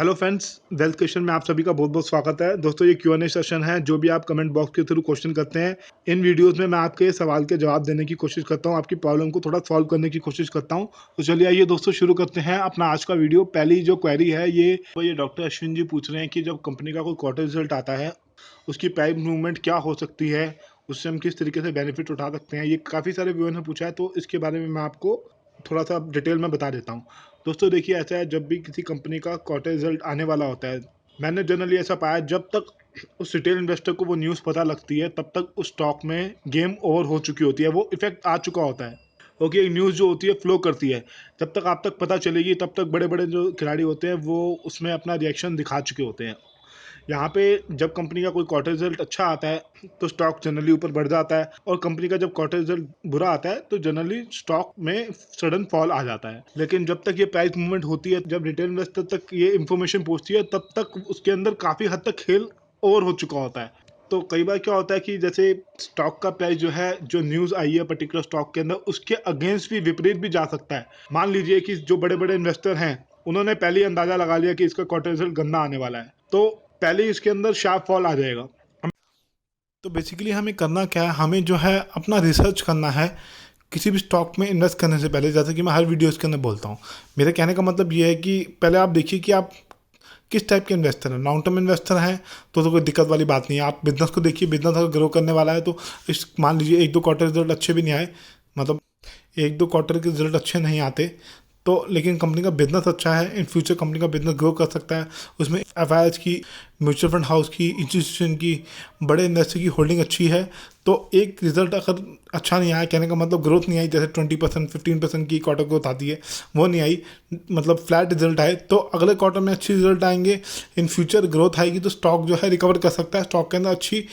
Hello friends, wealth question में आप सभी का बहुत बहुत स्वागत है। दोस्तों, ये Q&A सेशन है। जो भी आप कमेंट बॉक्स के थ्रू क्वेश्चन करते हैं, इन वीडियोस में मैं आपके सवाल के जवाब देने की कोशिश करता हूं, आपकी प्रॉब्लम को थोड़ा सॉल्व करने की कोशिश करता हूं। तो चलिए आइए दोस्तों, शुरू करते हैं अपना आज का वीडियो। पहली जो क्वेरी है ये डॉक्टर अश्विन जी पूछ रहे हैं कि जब कंपनी का कोई क्वार्टर रिजल्ट आता है, उसकी प्राइस मूवमेंट क्या हो सकती है, उससे हम किस तरीके से बेनिफिट उठा सकते हैं। ये काफ़ी सारे व्यूअर ने पूछा है, तो इसके बारे में मैं आपको थोड़ा सा डिटेल में बता देता हूँ। दोस्तों देखिए, ऐसा है, जब भी किसी कंपनी का क्वार्टर रिजल्ट आने वाला होता है, मैंने जनरली ऐसा पाया, जब तक उस रिटेल इन्वेस्टर को वो न्यूज़ पता लगती है, तब तक उस स्टॉक में गेम ओवर हो चुकी होती है, वो इफेक्ट आ चुका होता है। ओके, एक न्यूज़ जो होती है फ्लो करती है, जब तक आप तक पता चलेगी तब तक बड़े बड़े जो खिलाड़ी होते हैं वो उसमें अपना रिएक्शन दिखा चुके होते हैं। यहाँ पे जब कंपनी का कोई क्वार्टर रिजल्ट अच्छा आता है तो स्टॉक जनरली ऊपर बढ़ जाता है, और कंपनी का जब क्वार्टर रिजल्ट बुरा आता है तो जनरली स्टॉक में सडन फॉल आ जाता है। लेकिन जब तक ये प्राइस मूवमेंट होती है, जब रिटेल इन्वेस्टर तक ये इन्फॉर्मेशन पहुंचती है, तब तक उसके अंदर काफ़ी हद तक खेल ओवर हो चुका होता है। तो कई बार क्या होता है कि जैसे स्टॉक का प्राइस जो है, जो न्यूज़ आई है पर्टिकुलर स्टॉक के अंदर, उसके अगेंस्ट भी विपरीत भी जा सकता है। मान लीजिए कि जो बड़े बड़े इन्वेस्टर हैं, उन्होंने पहले ही अंदाजा लगा लिया कि इसका क्वार्टर रिजल्ट गंदा आने वाला है, तो पहले ही इसके अंदर शार्प फॉल आ जाएगा। तो बेसिकली हमें करना क्या है, हमें जो है अपना रिसर्च करना है किसी भी स्टॉक में इन्वेस्ट करने से पहले। जैसे कि मैं हर वीडियोस के अंदर बोलता हूँ, मेरे कहने का मतलब ये है कि पहले आप देखिए कि आप किस टाइप के इन्वेस्टर हैं। लॉन्ग टर्म इन्वेस्टर हैं तो कोई दिक्कत वाली बात नहीं है। आप बिजनेस को देखिए, बिजनेस अगर ग्रो करने वाला है तो इस मान लीजिए एक दो क्वार्टर रिजल्ट अच्छे भी नहीं आए, मतलब एक दो क्वार्टर के रिजल्ट अच्छे नहीं आते, तो लेकिन कंपनी का बिजनेस अच्छा है, इन फ्यूचर कंपनी का बिजनेस ग्रो कर सकता है, उसमें एफ की, म्यूचुअल फंड हाउस की, इंस्टीट्यूशन की, बड़े इन्वेस्टर की होल्डिंग अच्छी है, तो एक रिजल्ट अगर अच्छा नहीं आया, कहने का मतलब ग्रोथ नहीं आई, जैसे 20% 15% की क्वार्टर ग्रोथ आती है वो नहीं आई, मतलब फ्लैट रिजल्ट आए, तो अगले क्वार्टर में अच्छी रिजल्ट आएंगे, इन फ्यूचर ग्रोथ आएगी, तो स्टॉक जो है रिकवर कर सकता है, स्टॉक के अंदर अच्छी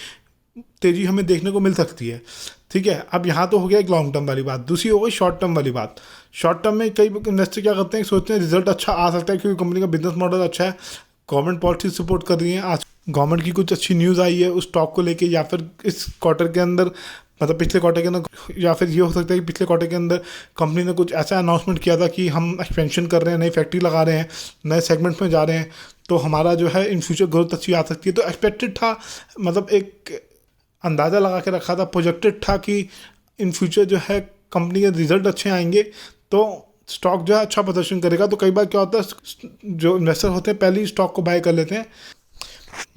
तेज़ी हमें देखने को मिल सकती है। ठीक है, अब यहाँ तो हो गया एक लॉन्ग टर्म वाली बात। दूसरी हो गई शॉर्ट टर्म वाली बात। शॉर्ट टर्म में कई इन्वेस्टर क्या करते हैं, सोचते हैं रिजल्ट अच्छा आ सकता है क्योंकि कंपनी का बिजनेस मॉडल अच्छा है, गवर्नमेंट पॉलिसी सपोर्ट कर रही है, आज गवर्नमेंट की कुछ अच्छी न्यूज़ आई है उस स्टॉक को लेके, या फिर इस क्वार्टर के अंदर, मतलब पिछले क्वार्टर के अंदर, या फिर ये हो सकता है कि पिछले क्वार्टर के अंदर कंपनी ने कुछ ऐसा अनाउंसमेंट किया था कि हम एक्सपेंशन कर रहे हैं, नई फैक्ट्री लगा रहे हैं, नए सेगमेंट में जा रहे हैं, तो हमारा जो है इन फ्यूचर ग्रोथ अच्छी आ सकती है। तो एक्सपेक्टेड था, मतलब एक अंदाज़ा लगा के रखा था, प्रोजेक्टेड था कि इन फ्यूचर जो है कंपनी के रिजल्ट अच्छे आएंगे तो स्टॉक जो है अच्छा प्रदर्शन करेगा। तो कई बार क्या होता है, जो इन्वेस्टर होते हैं पहले ही स्टॉक को बाय कर लेते हैं,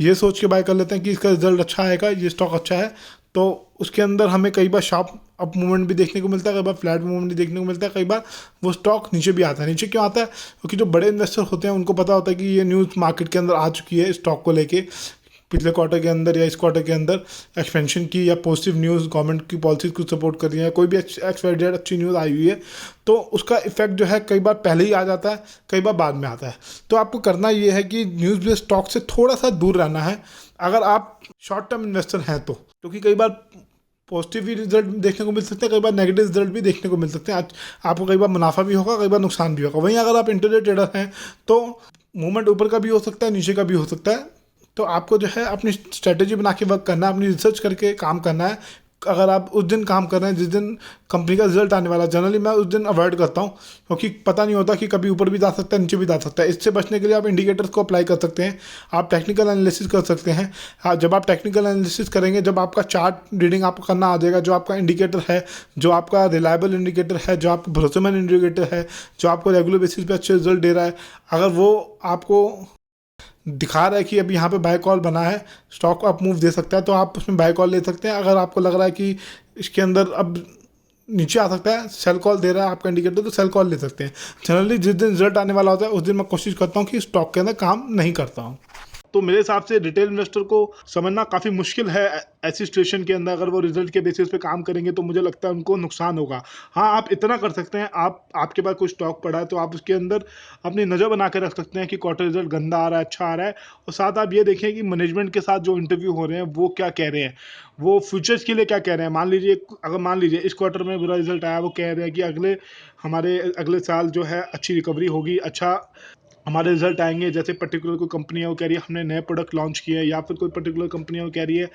ये सोच के बाय कर लेते हैं कि इसका रिजल्ट अच्छा आएगा, ये स्टॉक अच्छा है, तो उसके अंदर हमें कई बार शार्प अप मूवमेंट भी देखने को मिलता है, कई बार फ्लैट मूवमेंट भी देखने को मिलता है, कई बार वो स्टॉक नीचे भी आता है। नीचे क्यों आता है? क्योंकि जो बड़े इन्वेस्टर होते हैं उनको पता होता है कि ये न्यूज़ मार्केट के अंदर आ चुकी है स्टॉक को लेके, पिछले क्वार्टर के अंदर या इस क्वार्टर के अंदर एक्सपेंशन की या पॉजिटिव न्यूज़, गवर्नमेंट की पॉलिसीज को सपोर्ट कर रही है, कोई भी एक्सपेक्टेड अच्छी न्यूज़ आई हुई है, तो उसका इफेक्ट जो है कई बार पहले ही आ जाता है, कई बार बाद में आता है। तो आपको करना ये है कि न्यूज़ बेस्ड स्टॉक से थोड़ा सा दूर रहना है अगर आप शॉर्ट टर्म इन्वेस्टर हैं तो, क्योंकि कई बार पॉजिटिव भी रिजल्ट देखने को मिल सकते हैं, कई बार नेगेटिव रिजल्ट भी देखने को मिल सकते हैं। आज आपको कई बार मुनाफा भी होगा, कई बार नुकसान भी होगा। वहीं अगर आप इंटरडे ट्रेडर हैं तो मूवमेंट ऊपर का भी हो सकता है, नीचे का भी हो सकता है, तो आपको जो है अपनी स्ट्रेटेजी बना के वर्क करना है, अपनी रिसर्च करके काम करना है। अगर आप उस दिन काम कर रहे हैं जिस दिन कंपनी का रिजल्ट आने वाला है, जनरली मैं उस दिन अवॉइड करता हूँ, क्योंकि पता नहीं होता कि कभी ऊपर भी जा सकता है, नीचे भी जा सकता है। इससे बचने के लिए आप इंडिकेटर्स को अप्लाई कर सकते हैं, आप टेक्निकल एनालिसिस कर सकते हैं। हाँ, जब आप टेक्निकल एनालिसिस करेंगे, जब आपका चार्ट रीडिंग आपको करना आ जाएगा, जो आपका इंडिकेटर है, जो आपका रिलायबल इंडिकेटर है, जो आपका भरोसेमंद इंडिकेटर है, जो आपको रेगुलर बेसिस पे अच्छे रिजल्ट दे रहा है, अगर वो आपको दिखा रहा है कि अभी यहाँ पे बाय कॉल बना है, स्टॉक अप मूव दे सकता है, तो आप उसमें बाय कॉल ले सकते हैं। अगर आपको लग रहा है कि इसके अंदर अब नीचे आ सकता है, सेल कॉल दे रहा है आपका इंडिकेटर, तो सेल कॉल ले सकते हैं। जनरली जिस दिन रिजल्ट आने वाला होता है उस दिन मैं कोशिश करता हूँ कि स्टॉक के अंदर काम नहीं करता हूँ। तो मेरे हिसाब से रिटेल इन्वेस्टर को समझना काफ़ी मुश्किल है ऐसी सिचुएशन के अंदर। अगर वो रिजल्ट के बेसिस पे काम करेंगे तो मुझे लगता है उनको नुकसान होगा। हाँ, आप इतना कर सकते हैं, आपके पास कोई स्टॉक पड़ा है तो आप उसके अंदर अपनी नज़र बना के रख सकते हैं कि क्वार्टर रिजल्ट गंदा आ रहा है, अच्छा आ रहा है, और साथ आप ये देखें कि मैनेजमेंट के साथ जो इंटरव्यू हो रहे हैं वो क्या कह रहे हैं, वो फ्यूचर्स के लिए क्या कह रहे हैं। मान लीजिए इस क्वार्टर में बुरा रिजल्ट आया, वो कह रहे हैं कि अगले साल जो है अच्छी रिकवरी होगी, अच्छा हमारे रिजल्ट आएंगे। जैसे पर्टिकुलर कोई कंपनी है वो कह रही है हमने नए प्रोडक्ट लॉन्च किए हैं, या फिर कोई पर्टिकुलर कंपनी है वो कह रही है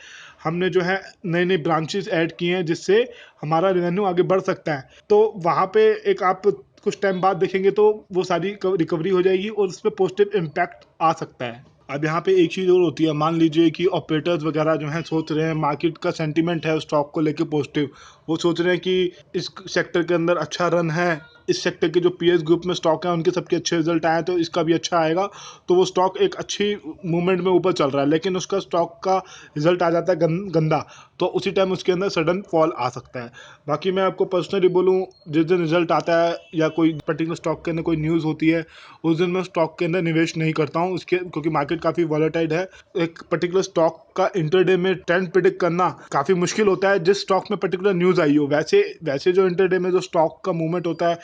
हमने जो है नए नए ब्रांचेस ऐड किए हैं जिससे हमारा रेवेन्यू आगे बढ़ सकता है। तो वहाँ पे एक आप कुछ टाइम बाद देखेंगे तो वो सारी रिकवरी हो जाएगी और उस पर पॉजिटिव इम्पैक्ट आ सकता है। अब यहाँ पे एक चीज़ और होती है, मान लीजिए कि ऑपरेटर्स वगैरह जो हैं सोच रहे हैं, मार्केट का सेंटीमेंट है स्टॉक को लेके पॉजिटिव, वो सोच रहे हैं कि इस सेक्टर के अंदर अच्छा रन है, इस सेक्टर के जो पीएस ग्रुप में स्टॉक हैं उनके सबके अच्छे रिजल्ट आए तो इसका भी अच्छा आएगा, तो वो स्टॉक एक अच्छी मूवमेंट में ऊपर चल रहा है, लेकिन उसका स्टॉक का रिजल्ट आ जाता है गंदा, तो उसी टाइम उसके अंदर सडन फॉल आ सकता है। बाकी मैं आपको पर्सनली बोलूँ, जिस दिन रिजल्ट आता है या कोई पर्टिकुलर स्टॉक के अंदर कोई न्यूज़ होती है, उस दिन मैं स्टॉक के अंदर निवेश नहीं करता हूँ, उसके क्योंकि मार्केट काफ़ी वॉलेटाइल है। एक पर्टिकुलर स्टॉक का इंटरडे में ट्रेंड प्रिडिक्ट करना काफ़ी मुश्किल होता है जिस स्टॉक में पर्टिकुलर न्यूज़ आई हो। वैसे वैसे जो इंटरडे में जो स्टॉक का मूवमेंट होता है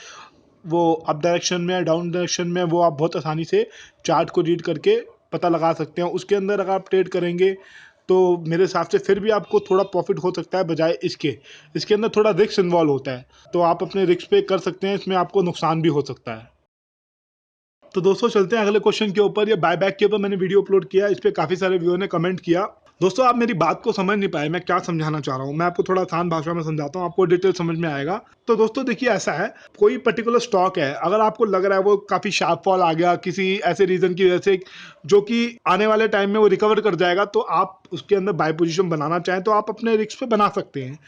वो अप डायरेक्शन में या डाउन डायरेक्शन में, वो आप बहुत आसानी से चार्ट को रीड करके पता लगा सकते हैं। उसके अंदर अगर आप ट्रेड करेंगे तो मेरे हिसाब से फिर भी आपको थोड़ा प्रॉफिट हो सकता है, बजाय इसके अंदर थोड़ा रिस्क इन्वॉल्व होता है, तो आप अपने रिस्क पे कर सकते हैं, इसमें आपको नुकसान भी हो सकता है। तो दोस्तों चलते हैं अगले क्वेश्चन के ऊपर। ये बायबैक के ऊपर मैंने वीडियो अपलोड किया, इस पर काफ़ी सारे व्यूअर ने कमेंट किया। दोस्तों आप मेरी बात को समझ नहीं पाए, मैं क्या समझाना चाह रहा हूँ, मैं आपको थोड़ा आसान भाषा में समझाता हूँ, आपको डिटेल समझ में आएगा। तो दोस्तों देखिए, ऐसा है, कोई पर्टिकुलर स्टॉक है, अगर आपको लग रहा है वो काफ़ी शार्प फॉल आ गया किसी ऐसे रीज़न की वजह से जो कि आने वाले टाइम में वो रिकवर कर जाएगा, तो आप उसके अंदर बाय पोजीशन बनाना चाहें तो आप अपने रिस्क पे बना सकते हैं।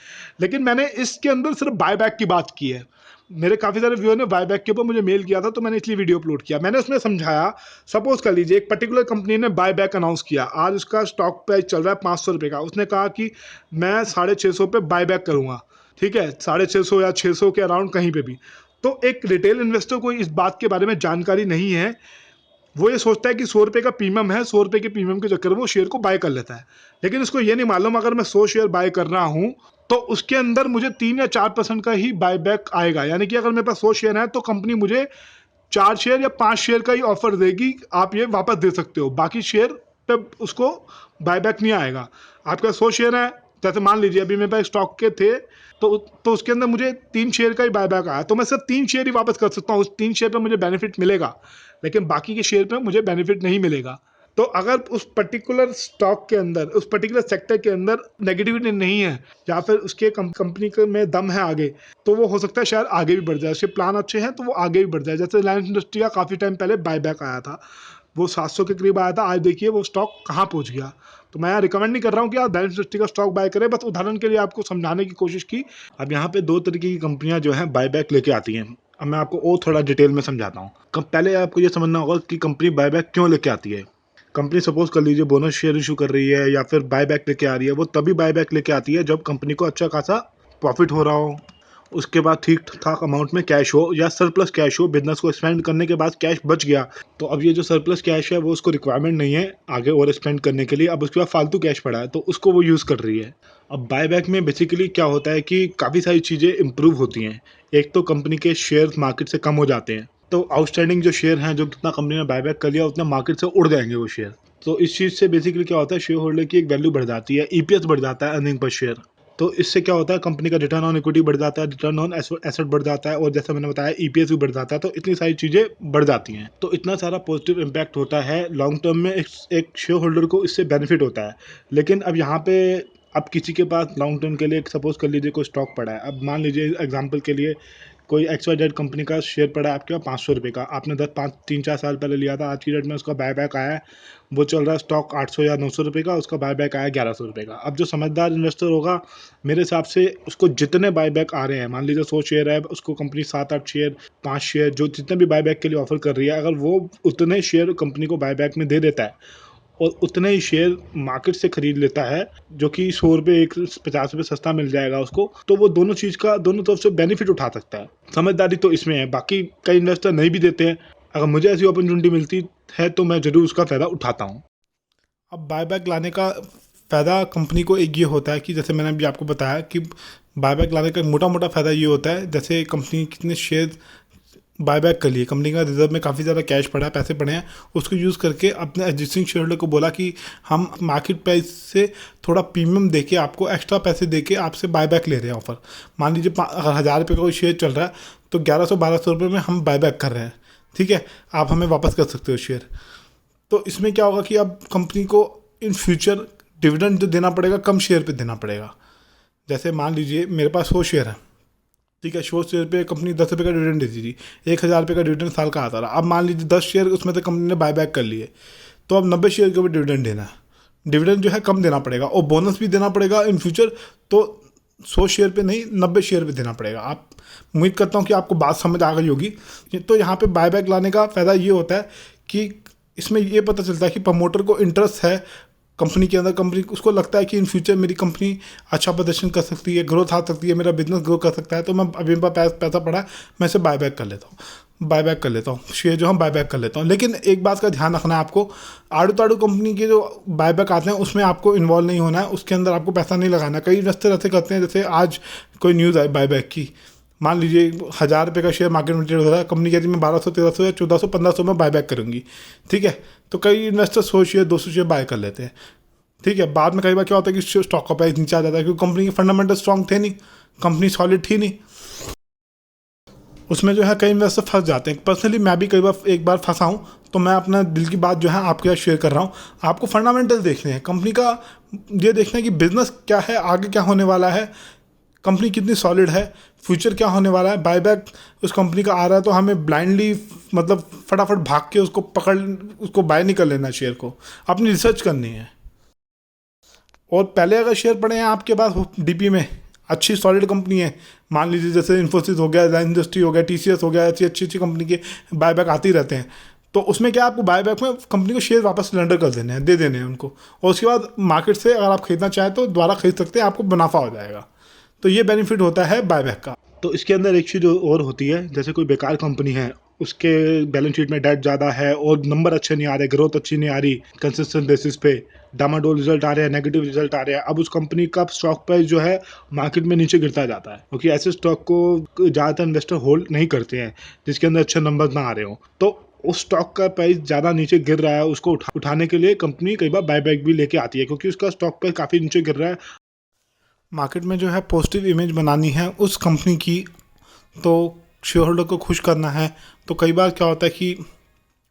लेकिन मैंने इसके अंदर सिर्फ बायबैक की बात की है। मेरे काफ़ी सारे व्यूअर ने बायबैक के ऊपर मुझे मेल किया था, तो मैंने इसलिए वीडियो अपलोड किया। मैंने उसमें समझाया, सपोज कर लीजिए एक पर्टिकुलर कंपनी ने बायबैक अनाउंस किया, आज उसका स्टॉक प्राइस चल रहा है 500 रुपये का, उसने कहा कि मैं 650 पे बायबैक करूँगा, ठीक है, 650 या 600 के अराउंड कहीं पे भी। तो एक रिटेल इन्वेस्टर को इस बात के बारे में जानकारी नहीं है, वो ये सोचता है कि 100 रुपये का प्रीमियम है, 100 रुपये के प्रीमियम के चक्कर में वो शेयर को बाय कर लेता है। लेकिन उसको ये नहीं मालूम, अगर मैं 100 शेयर बाय कर रहा हूँ तो उसके अंदर मुझे 3 या 4% का ही बायबैक आएगा, यानी कि अगर मेरे पास 100 शेयर है तो कंपनी मुझे 4 शेयर या 5 शेयर का ही ऑफर देगी, आप ये वापस दे सकते हो, बाकी शेयर पे उसको बायबैक नहीं आएगा। आपका 100 शेयर है, जैसे मान लीजिए अभी मेरे पास स्टॉक के थे, तो उसके अंदर मुझे 3 शेयर का ही बायबैक आया, तो मैं सिर्फ 3 शेयर ही वापस कर सकता हूँ, उस 3 शेयर पे मुझे बेनिफिट मिलेगा, लेकिन बाकी के शेयर पे मुझे बेनिफिट नहीं मिलेगा। तो अगर उस पर्टिकुलर स्टॉक के अंदर, उस पर्टिकुलर सेक्टर के अंदर नेगेटिविटी नहीं है, या फिर उसके कंपनी में दम है आगे, तो वो हो सकता है शायद आगे भी बढ़ जाए, उसके प्लान अच्छे हैं तो वो आगे भी बढ़ जाए। जैसे रिलायंस इंडस्ट्री का काफ़ी टाइम पहले बायबैक आया था, वो 700 के करीब आया था, आज देखिए वो स्टॉक कहाँ पहुँच गया। तो मैं यहाँ रिकमेंड नहीं कर रहा हूँ कि आप रिलायंस इंडस्ट्री का स्टॉक बाय करें, बस उदाहरण के लिए आपको समझाने की कोशिश की। अब यहाँ पे 2 तरीके की कंपनियाँ जो हैं बायबैक लेके आती हैं। अब मैं आपको और थोड़ा डिटेल में समझाता हूँ। पहले आपको ये समझना होगा कि कंपनी बायबैक क्यों लेके आती है। कंपनी सपोज कर लीजिए बोनस शेयर इशू कर रही है या फिर बायबैक लेके आ रही है, वो तभी बायबैक लेके आती है जब कंपनी को अच्छा खासा प्रॉफिट हो रहा हो, उसके बाद ठीक ठाक अमाउंट में कैश हो या सरप्लस कैश हो, बिजनेस को एक्सपेंड करने के बाद कैश बच गया, तो अब ये जो सरप्लस कैश है वो उसको रिक्वायरमेंट नहीं है आगे और स्पेंड करने के लिए, अब उसके बाद फालतू कैश पड़ा है तो उसको वो यूज़ कर रही है। अब बायबैक में बेसिकली क्या होता है कि काफ़ी सारी चीज़ें इंप्रूव होती हैं। एक तो कंपनी के शेयर मार्केट से कम हो जाते हैं, तो आउटस्टैंडिंग जो शेयर हैं, जो कितना कंपनी ने बायबैक कर लिया उतना मार्केट से उड़ जाएंगे वो शेयर। तो इस चीज़ से बेसिकली क्या होता है, शेयर होल्डर की एक वैल्यू बढ़ जाती है, ईपीएस बढ़ जाता है, अर्निंग पर शेयर। तो इससे क्या होता है, कंपनी का रिटर्न ऑन इक्विटी बढ़ जाता है, रिटर्न ऑन एसेट बढ़ जाता है, और जैसा मैंने बताया ईपीएस भी बढ़ जाता है। तो इतनी सारी चीज़ें बढ़ जाती हैं, तो इतना सारा पॉजिटिव इम्पैक्ट होता है लॉन्ग टर्म में, एक शेयर होल्डर को इससे बेनिफिट होता है। लेकिन अब यहाँ पे अब किसी के पास लॉन्ग टर्म के लिए सपोज कर लीजिए कोई स्टॉक पड़ा है, अब मान लीजिए एग्जांपल के लिए कोई XYZ कंपनी का शेयर पड़ा है आपके पास 500 रुपये का, आपने 3-4 साल पहले लिया था, आज की डेट में उसका बायबैक आया है, वो चल रहा है स्टॉक 800 या 900 रुपये का, उसका बायबैक आया 1100 रुपये का। अब जो समझदार इन्वेस्टर होगा, मेरे हिसाब से उसको जितने बायबैक आ रहे हैं, मान लीजिए 100 शेयर है, उसको कंपनी 7-8 शेयर, 5 शेयर, जो जितने भी बायबैक के लिए ऑफर कर रही है, अगर वो उतने शेयर कंपनी को बायबैक में दे देता है और उतने ही शेयर मार्केट से खरीद लेता है, जो कि 100 रुपये 50 रुपये सस्ता मिल जाएगा उसको, तो वो दोनों चीज़ का दोनों तरफ से बेनिफिट उठा सकता है। समझदारी तो इसमें है, बाकी कई इन्वेस्टर नहीं भी देते हैं। अगर मुझे ऐसी अपॉर्चुनिटी मिलती है तो मैं ज़रूर उसका फ़ायदा उठाता हूँ। अब बायबैक लाने का फ़ायदा कंपनी को एक ये होता है कि जैसे मैंने अभी आपको बताया कि बायबैक लाने का मोटा मोटा फ़ायदा ये होता है, जैसे कंपनी कितने शेयर बायबैक कर लिए, कंपनी का रिजर्व में काफ़ी ज़्यादा कैश पड़ा है, पैसे पड़े हैं, उसको यूज़ करके अपने एग्जिस्टिंग शेयर होल्डर को बोला कि हम मार्केट प्राइस से थोड़ा प्रीमियम देके आपको एक्स्ट्रा पैसे देके आपसे बायबैक ले रहे हैं ऑफर। मान लीजिए अगर 1000 रुपये का कोई शेयर चल रहा है तो 1100-1200 रुपये में हम बायबैक कर रहे हैं, ठीक है, आप हमें वापस कर सकते हो शेयर। तो इसमें क्या होगा कि अब कंपनी को इन फ्यूचर डिविडेंड जो देना पड़ेगा कम शेयर पे देना पड़ेगा। जैसे मान लीजिए मेरे पास 100 शेयर है, ठीक है, 100 शेयर पे कंपनी 10 रुपये का डिविडेंड देती थी, 1,000 रुपये का डिविडेंड साल का आता रहा। अब मान लीजिए 10 शेयर उसमें से कंपनी ने बायबैक कर लिए, तो अब 90 शेयर के ऊपर डिविडेंड देना है। डिविडेंड जो है कम देना पड़ेगा और बोनस भी देना पड़ेगा इन फ्यूचर, तो 100 शेयर पे नहीं 90 शेयर पे देना पड़ेगा। आप उम्मीद करता हूँ कि आपको बात समझ आ गई होगी। तो यहाँ पे बायबैक लाने का फ़ायदा ये होता है कि इसमें ये पता चलता है कि प्रमोटर को इंटरेस्ट है कंपनी के अंदर, कंपनी उसको लगता है कि इन फ्यूचर मेरी कंपनी अच्छा प्रदर्शन कर सकती है, ग्रोथ आ सकती है, मेरा बिजनेस ग्रो कर सकता है, तो मैं अभी मेरे पास पैसा पड़ा है, मैं इसे बायबैक कर लेता हूँ, बायबैक कर लेता हूँ, शेयर जो हम बायबैक कर लेता हूँ। लेकिन एक बात का ध्यान रखना है आपको, आड़ू ताड़ू कंपनी के जो बायबैक आते हैं उसमें आपको इन्वॉल्व नहीं होना है, उसके अंदर आपको पैसा नहीं लगाना। कई इन्वेस्टर ऐसे करते हैं, जैसे आज कोई न्यूज़ आई बायबैक की, मान लीजिए 1,000 रुपये का शेयर मार्केट में ट्रेड हो रहा है, कंपनी कहती है मैं 1200, 1300 या 1400, 1500 में बायबैक करूँगी, ठीक है, तो कई इन्वेस्टर 100 शेयर 200 शेयर बाय कर लेते हैं, ठीक है। बाद में कई बार क्या होता है कि स्टॉक का प्राइस नीचे आ जाता है, क्योंकि कंपनी के फंडामेंटल स्ट्रॉन्ग थे नहीं, कंपनी सॉलिड थी नहीं, उसमें जो है कई इन्वेस्टर फंस जाते हैं। पर्सनली मैं भी कई बार एक बार फंसा हूँ, तो मैं अपना दिल की बात जो है आपके साथ शेयर कर रहा हूँ। आपको फंडामेंटल देखने हैं, कंपनी का ये देखना है कि बिजनेस क्या है, आगे क्या होने वाला है, कंपनी कितनी सॉलिड है, फ्यूचर क्या होने वाला है। बायबैक उस कंपनी का आ रहा है तो हमें ब्लाइंडली मतलब फटाफट भाग के उसको पकड़ उसको बाय नहीं कर लेना, शेयर को अपनी रिसर्च करनी है। और पहले अगर शेयर पड़े हैं आपके पास डीपी में, अच्छी सॉलिड कंपनी है, मान लीजिए जैसे इन्फोसिस हो गया, रिलायंस इंडस्ट्री हो गया, टीसीएस हो गया, ऐसी अच्छी अच्छी कंपनी के बायबैक आते ही रहते हैं, तो उसमें क्या आपको बायबैक में कंपनी को शेयर वापस सरेंडर कर देने हैं, दे देने हैं उनको, और उसके बाद मार्केट से अगर आप खरीदना चाहें तो दोबारा खरीद सकते हैं, आपको मुनाफा हो जाएगा। तो ये बेनिफिट होता है बायबैक का। तो इसके अंदर एक चीज़ और होती है, जैसे कोई बेकार कंपनी है, उसके बैलेंस शीट में डेट ज़्यादा है और नंबर अच्छे नहीं आ रहे, ग्रोथ अच्छी नहीं आ रही, कंसिस्टेंट बेसिस पे डामाडोल रिजल्ट आ रहे हैं, नेगेटिव रिजल्ट आ रहे हैं, अब उस कंपनी का स्टॉक प्राइस जो है मार्केट में नीचे गिरता जाता है, क्योंकि ऐसे स्टॉक को ज़्यादातर इन्वेस्टर होल्ड नहीं करते हैं जिसके अंदर अच्छे नंबर ना आ रहे हो। तो उस स्टॉक का प्राइस ज़्यादा नीचे गिर रहा है, उसको उठाने के लिए कंपनी कई बार बायबैक भी लेके आती है, क्योंकि उसका स्टॉक प्राइस काफ़ी नीचे गिर रहा है। मार्केट में जो है पॉजिटिव इमेज बनानी है उस कंपनी की, तो शेयर होल्डर को खुश करना है, तो कई बार क्या होता है कि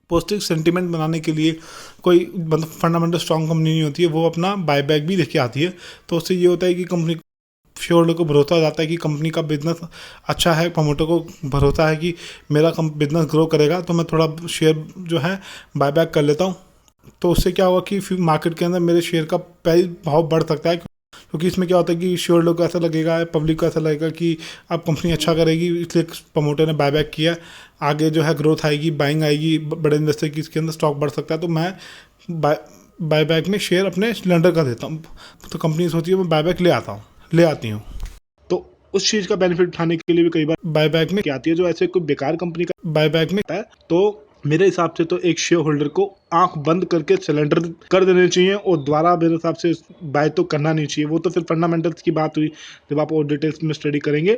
पॉजिटिव सेंटीमेंट बनाने के लिए कोई मतलब फंडामेंटल स्ट्रॉन्ग कंपनी नहीं होती है, वो अपना बायबैक भी लेके आती है, तो उससे ये होता है कि कंपनी शेयर होल्डर को भरोसा जाता है कि कंपनी का बिजनेस अच्छा है, प्रमोटर को भरोसा है कि मेरा बिजनेस ग्रो करेगा, तो मैं थोड़ा शेयर जो है बायबैक कर लेता हूँ। तो उससे क्या होगा कि फिर मार्केट के अंदर मेरे शेयर का प्राइस भाव बढ़ सकता है, क्योंकि इसमें क्या होता है कि शेयर लोग को ऐसा लगेगा, पब्लिक को ऐसा लगेगा कि अब कंपनी अच्छा करेगी, इसलिए प्रमोटर ने बायबैक किया, आगे जो है ग्रोथ आएगी, बाइंग आएगी, बड़े इन्वेस्टर की इसके अंदर स्टॉक बढ़ सकता है, तो मैं बायबैक में शेयर अपने सिलेंडर कर देता हूँ। तो कंपनी सोचती है मैं बायबैक ले आती हूँ। तो उस चीज़ का बेनिफिट उठाने के लिए भी कई बार बायबैक में क्या आती है, जो ऐसे कोई बेकार कंपनी का बायबैक में है, तो मेरे हिसाब से तो एक शेयर होल्डर को आंख बंद करके सिलेंडर कर देने चाहिए, और दोबारा मेरे हिसाब से बाय तो करना नहीं चाहिए। वो तो फिर फंडामेंटल्स की बात हुई, जब आप और डिटेल्स में स्टडी करेंगे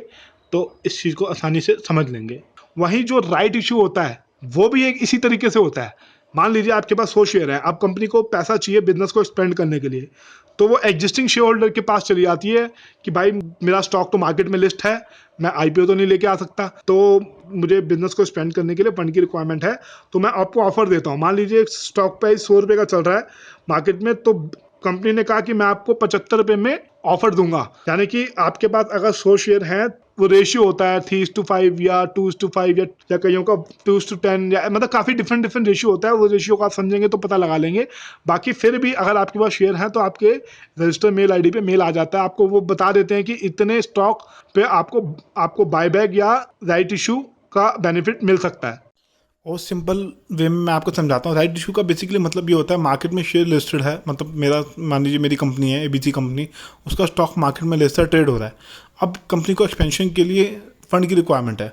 तो इस चीज़ को आसानी से समझ लेंगे। वहीं जो राइट इशू होता है वो भी एक इसी तरीके से होता है। मान लीजिए आपके पास 100 शेयर है, अब कंपनी को पैसा चाहिए बिजनेस को एक्सपेंड करने के लिए, तो वो एग्जिस्टिंग शेयर होल्डर के पास चली आती है कि भाई मेरा स्टॉक तो मार्केट में लिस्ट है, मैं आईपीओ तो नहीं लेके आ सकता, तो मुझे बिजनेस को स्पेंड करने के लिए फंड की रिक्वायरमेंट है, तो मैं आपको ऑफर देता हूँ। मान लीजिए स्टॉक प्राइस 100 रुपये का चल रहा है मार्केट में, तो कंपनी ने कहा कि मैं आपको 75 रुपये में ऑफर दूंगा, यानी कि आपके पास अगर 100 शेयर हैं, वो रेशियो होता है 3:5 या 2:5 या कईयों का 2:10, या मतलब काफ़ी डिफरेंट रेशियो होता है, वो रेशियो को आप समझेंगे तो पता लगा लेंगे। बाकी फिर भी अगर आपके पास शेयर हैं तो आपके रजिस्टर मेल आईडी पे मेल आ जाता है, आपको वो बता देते हैं कि इतने स्टॉक पे आपको बायबैक या राइट इशू का बेनिफिट मिल सकता है। और सिंपल वे में मैं आपको समझाता हूँ। राइट इशू का बेसिकली मतलब ये होता है, मार्केट में शेयर लिस्टेड है, मतलब मेरा मान लीजिए मेरी कंपनी है एबीसी कंपनी, उसका स्टॉक मार्केट में लिस्टेड ट्रेड हो रहा है। अब कंपनी को एक्सपेंशन के लिए फंड की रिक्वायरमेंट है,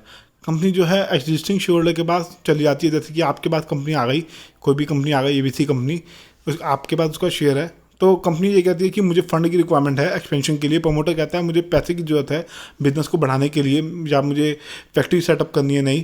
कंपनी जो है एग्जिस्टिंग शेयर होल्डर के पास चली जाती है, जैसे कि आपके पास कंपनी आ गई, कोई भी कंपनी आ गई एबीसी कंपनी, आपके पास उसका शेयर है, तो कंपनी ये कहती है कि मुझे फंड की रिक्वायरमेंट है एक्सपेंशन के लिए। प्रमोटर कहता है मुझे पैसे की ज़रूरत है बिजनेस को बढ़ाने के लिए, या मुझे फैक्ट्री सेटअप करनी है नहीं,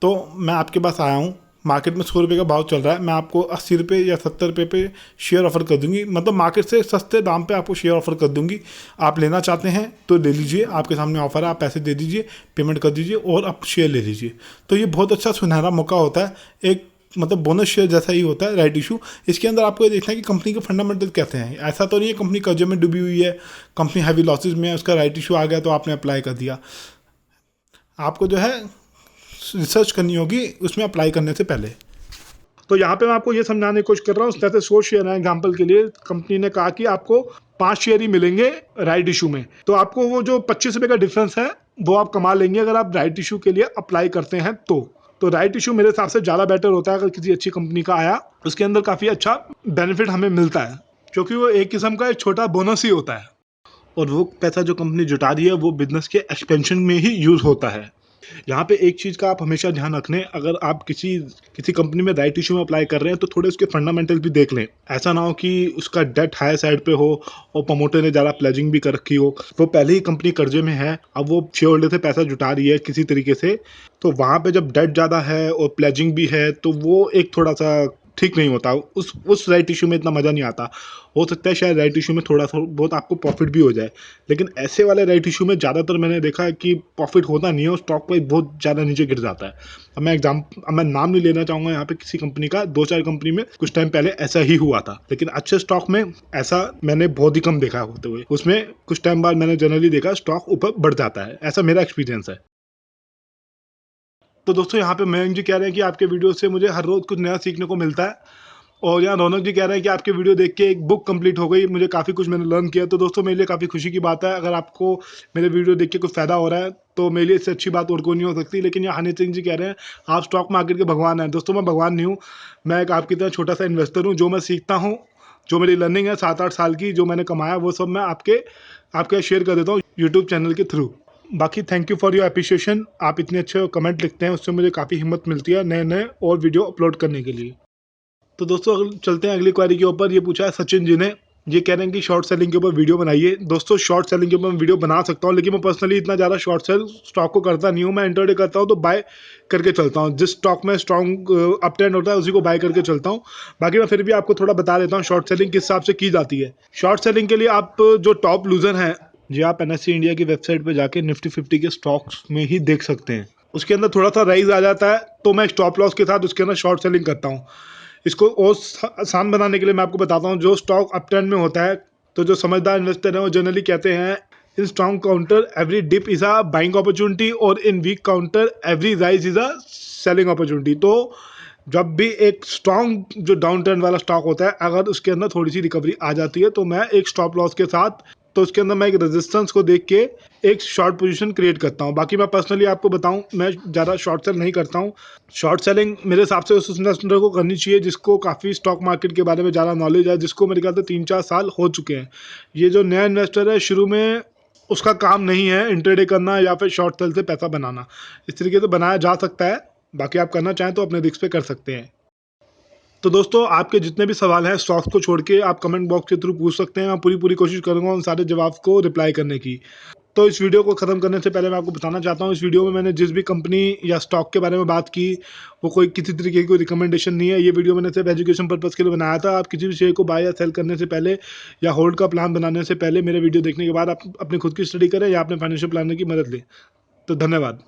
तो मैं आपके पास आया हूँ, मार्केट में 100 रुपये का भाव चल रहा है, मैं आपको 80 रुपये या 70 रुपये पे शेयर ऑफर कर दूंगी, मतलब मार्केट से सस्ते दाम पे आपको शेयर ऑफर कर दूंगी। आप लेना चाहते हैं तो ले लीजिए, आपके सामने ऑफर है, आप पैसे दे दीजिए, पेमेंट कर दीजिए और आप शेयर ले लीजिए। तो ये बहुत अच्छा सुनहरा मौका होता है, एक मतलब बोनस शेयर जैसा ही होता है राइट इशू। इसके अंदर आपको ये देखना है कि कंपनी के फंडामेंटल कैसे हैं। ऐसा तो नहीं है कंपनी कर्जे में डूबी हुई है, कंपनी हैवी लॉसेज में है, उसका राइट इशू आ गया तो आपने अप्लाई कर दिया। आपको जो है रिसर्च करनी होगी उसमें अप्लाई करने से पहले। तो यहाँ पे मैं आपको ये समझाने की कोशिश कर रहा हूँ, जैसे 100 शेयर है एग्जाम्पल के लिए, कंपनी ने कहा कि आपको 5 शेयर ही मिलेंगे राइट इशू में, तो आपको वो जो 25 रुपये का डिफरेंस है वो आप कमा लेंगे अगर आप राइट इशू के लिए अप्लाई करते हैं। तो राइट इशू मेरे हिसाब से ज़्यादा बेटर होता है। अगर किसी अच्छी कंपनी का आया उसके अंदर काफ़ी अच्छा बेनिफिट हमें मिलता है, क्योंकि वो एक किस्म का एक छोटा बोनस ही होता है, और वो पैसा जो कंपनी जुटा रही है वो बिजनेस के एक्सपेंशन में ही यूज़ होता है। यहाँ पे एक चीज़ का आप हमेशा ध्यान रखें, अगर आप किसी किसी कंपनी में राइट इशू में अप्लाई कर रहे हैं तो थोड़े उसके फंडामेंटल भी देख लें। ऐसा ना हो कि उसका डेट हाई साइड पे हो और प्रमोटर ने ज़्यादा प्लेजिंग भी कर रखी हो, वो पहले ही कंपनी कर्जे में है, अब वो शेयर होल्डर से पैसा जुटा रही है किसी तरीके से, तो वहाँ पे जब डेट ज़्यादा है और प्लेजिंग भी है तो वो एक थोड़ा सा ठीक नहीं होता। उस राइट इशू में इतना मज़ा नहीं आता। हो सकता है शायद राइट इशू में थोड़ा सा बहुत आपको प्रॉफिट भी हो जाए, लेकिन ऐसे वाले राइट इशू में ज़्यादातर मैंने देखा है कि प्रॉफिट होता नहीं है और स्टॉक प्राइस बहुत ज़्यादा नीचे गिर जाता है। अब मैं नाम नहीं लेना चाहूँगा यहाँ पे किसी कंपनी का, 2-4 कंपनी में कुछ टाइम पहले ऐसा ही हुआ था, लेकिन अच्छे स्टॉक में ऐसा मैंने बहुत ही कम देखा होते हुए। उसमें कुछ टाइम बाद मैंने जनरली देखा स्टॉक ऊपर बढ़ जाता है, ऐसा मेरा एक्सपीरियंस है। तो दोस्तों यहाँ पे मयंक जी कह रहे हैं कि आपके वीडियो से मुझे हर रोज़ कुछ नया सीखने को मिलता है, और यहाँ रौनक जी कह रहे हैं कि आपके वीडियो देख के एक बुक कंप्लीट हो गई, मुझे काफ़ी कुछ मैंने लर्न किया। तो दोस्तों मेरे लिए काफ़ी खुशी की बात है, अगर आपको मेरे वीडियो देख के कुछ फ़ायदा हो रहा है तो मेरे लिए इससे अच्छी बात और कोई नहीं हो सकती। लेकिन यहाँ हनी सिंह जी कह रहे हैं आप स्टॉक मार्केट के भगवान हैं। दोस्तों मैं भगवान नहीं हूँ, मैं एक आपकी तरह छोटा सा इन्वेस्टर हूँ। जो मैं सीखता हूँ, जो मेरी लर्निंग है 7-8 साल की, जो मैंने कमाया वो सब मैं आपके शेयर कर देता हूँ यूट्यूब चैनल के थ्रू। बाकी thank you for your appreciation, आप इतने अच्छे कमेंट लिखते हैं, उससे मुझे काफ़ी हिम्मत मिलती है नए नए और वीडियो अपलोड करने के लिए। तो दोस्तों चलते हैं अगली क्वेरी के ऊपर। ये पूछा है सचिन जी ने, ये कह रहे हैं कि शॉर्ट सेलिंग के ऊपर वीडियो बनाइए। दोस्तों शॉर्ट सेलिंग के ऊपर मैं वीडियो बना सकता हूँ, लेकिन मैं पर्सनली इतना ज़्यादा शॉर्ट सेल स्टॉक को करता नहीं हूँ। मैं इंटरडे करता हूँ तो बाय करके चलता हूँ, जिस स्टॉक में स्ट्रॉन्ग अप ट्रेंड होता है उसी को बाय करके चलता हूँ। बाकी मैं फिर भी आपको थोड़ा बता देता हूँ शॉर्ट सेलिंग किस हिसाब से की जाती है। शॉर्ट सेलिंग के लिए आप जो टॉप लूजर हैं, जी आप NSE इंडिया की वेबसाइट पर जाके निफ्टी 50 के स्टॉक्स में ही देख सकते हैं। उसके अंदर थोड़ा सा राइज आ जाता है तो मैं स्टॉप लॉस के साथ उसके अंदर शॉर्ट सेलिंग करता हूँ। इसको और आसान बनाने के लिए मैं आपको बताता हूँ, जो स्टॉक अप ट्रेंड में होता है तो जो समझदार इन्वेस्टर हैं वो जनरली कहते हैं in strong counter every dip is a buying opportunity और in weak counter every rise is a selling opportunity. तो जब भी एक स्ट्रॉन्ग जो डाउन ट्रेंड वाला स्टॉक होता है, अगर उसके अंदर थोड़ी सी रिकवरी आ जाती है तो मैं एक स्टॉप लॉस के साथ, तो उसके अंदर मैं एक रेजिस्टेंस को देख के एक शॉर्ट पोजीशन क्रिएट करता हूँ। बाकी मैं पर्सनली आपको बताऊँ, मैं ज़्यादा शॉर्ट सेल नहीं करता हूँ। शॉर्ट सेलिंग मेरे हिसाब से उस इन्वेस्टर को करनी चाहिए जिसको काफ़ी स्टॉक मार्केट के बारे में ज़्यादा नॉलेज है, जिसको मेरे ख्याल से 3-4 साल हो चुके हैं। ये जो नया इन्वेस्टर है शुरू में उसका काम नहीं है इंट्राडे करना या फिर शॉर्ट सेल से पैसा बनाना। इस तरीके से बनाया जा सकता है, बाकी आप करना चाहें तो अपने रिस्क पे कर सकते हैं। तो दोस्तों आपके जितने भी सवाल हैं स्टॉक्स को छोड़ के आप कमेंट बॉक्स के थ्रू पूछ सकते हैं, मैं पूरी कोशिश करूंगा उन सारे जवाब को रिप्लाई करने की। तो इस वीडियो को ख़त्म करने से पहले मैं आपको बताना चाहता हूँ, इस वीडियो में मैंने जिस भी कंपनी या स्टॉक के बारे में बात की वो कोई किसी तरीके की कोई रिकमेंडेशन नहीं है। ये वीडियो मैंने सिर्फ एजुकेशन पर्पज़ के लिए बनाया था। आप किसी भी शेयर को बाय या सेल करने से पहले या होल्ड का प्लान बनाने से पहले मेरे वीडियो देखने के बाद आप अपनी खुद की स्टडी करें या अपने फाइनेंशियल प्लानर की मदद लें। तो धन्यवाद।